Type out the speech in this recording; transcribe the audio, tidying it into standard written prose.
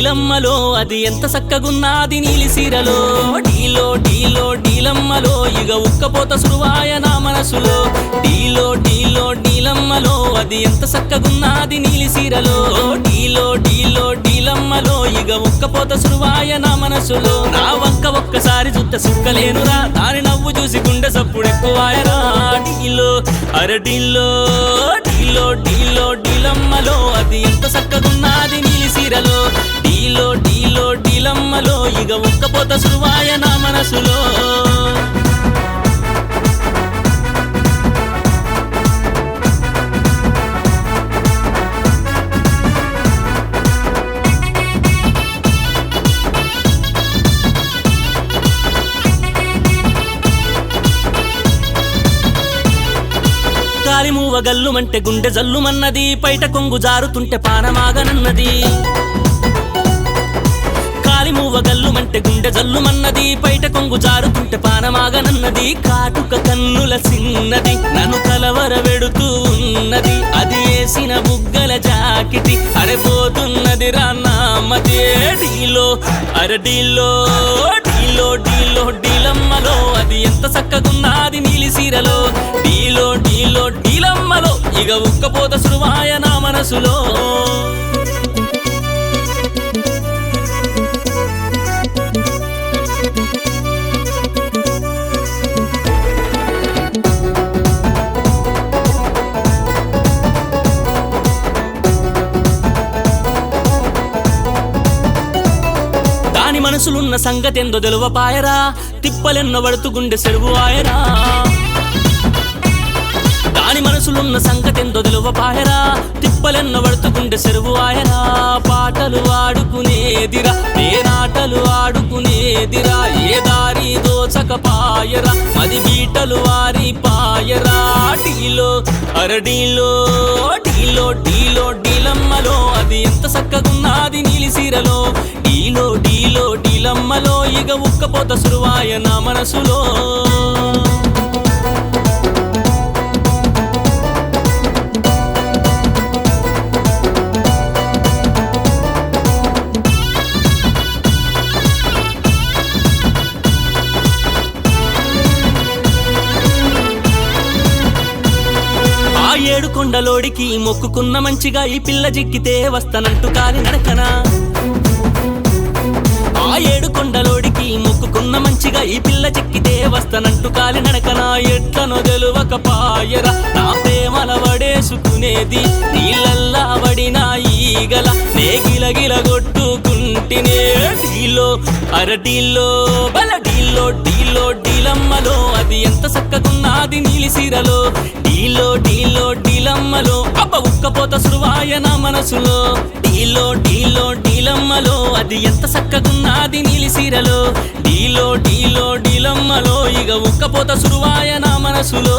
డీలమ్మలో అది ఎంత సక్కగున్నది నీలి సీరలో డీలో డీలో డీలమ్మలో ఇగ ఉక్కపోత సురువాయ నా మనసులో డీలో డీలో డీలమ్మలో అది ఎంత సక్కగున్నది నీలి సీరలో డీలో డీలో డీలమ్మలో ఇగ ఉక్కపోత సురువాయ నా మనసులో నా వంక ఒక్కసారి చూస్తే సుక్కలేనురా దాని నవ్వు చూసి గుండె సప్పుడెక్కువాయరా డీలో అరడీలో డీలో డీలో డీలమ్మలో అది ఎంత సక్కగున్నది నీలి సీరలో డీలో డీలో డీలమ్మలో ఇగ ఉక్కపోత సురువాయ నా మనసులో కాలిమూవ గల్లుమంటే గుండె జల్లుమన్నది పైట కొంగు జారుతుంటే పానమాగనన్నది కాలిమూవ గల్లుమంటే గుండె జల్లుమన్నది పైట కొంగు జారుతుంటే పానమాగనన్నది కాటుక కన్నుల సిన్నది నన్ను కలవర వెడుతూ ఉన్నది అది వేసిన బుగ్గల జాకిటి అరెపోతున్నది రాన్నమ్మది డీలో అరడీలో డీలో డీలో డీలమ్మలో అది ఎంత సక్కగున్నది నీలి సీరలో డీలో డీలో డీలమ్మలో ఇగ ఉక్కపోత సురువాయ నా మనసులో దాని మనసులున్న సంగతెందో తెలువపాయరా తిప్పలెన్న పడుతూ గుండె సెరువు ఆయరా దాని మనసులున్న సంగతెందో తెలువపాయరా తిప్పలెన్న పడుతూ గుండె సెరువు ఆయరా పాటలు ఆడుకునేదిరా నేనాటలు ఆడుకునేదిరా ఏ దారి దోచకపాయరా మది బీటలు వారి పాయరా డీలో అరడీలో డీలో డీలో డీలమ్మలో అది ఎంత సక్కగున్నది నీలి సీరలో డీలో డీలో డీలమ్మలో ఇగ ఉక్కపోత సురువాయ నా మనసులో ఆ ఏడు కొండలోడికి మొక్కుకున్న మంచిగా ఈ పిల్ల జిక్కితే వస్తానంటూ కాలి నడకనా ఆ ఏడు కొండలోడికి మొక్కుకున్న మంచిగా ఈ పిల్ల చిక్కితే వస్తానంటూ కాలి నడకనా ఎట్లనో తెలువకపాయరా నా ప్రేమల వడేసుకునేది నీళ్ళల్లా వడిన ఈగల నే గిలగిల కొట్టుకుంటేనే డీలో అరడీలో బల డీలో డీలో డీలమ్మలో అది ఎంత సక్కగున్నది నీలి సీరలో డీలో డీలో డీలమ్మలో అబ్బ ఉక్కపోత సురువాయ నా మనసులో డీలో డీలో డీలమ్మలో అది ఎంత సక్కగున్నది నీలి సీరలో డీలో డీలో డీలమ్మలో ఇగ ఉక్కపోత సురువాయ నా మనసులో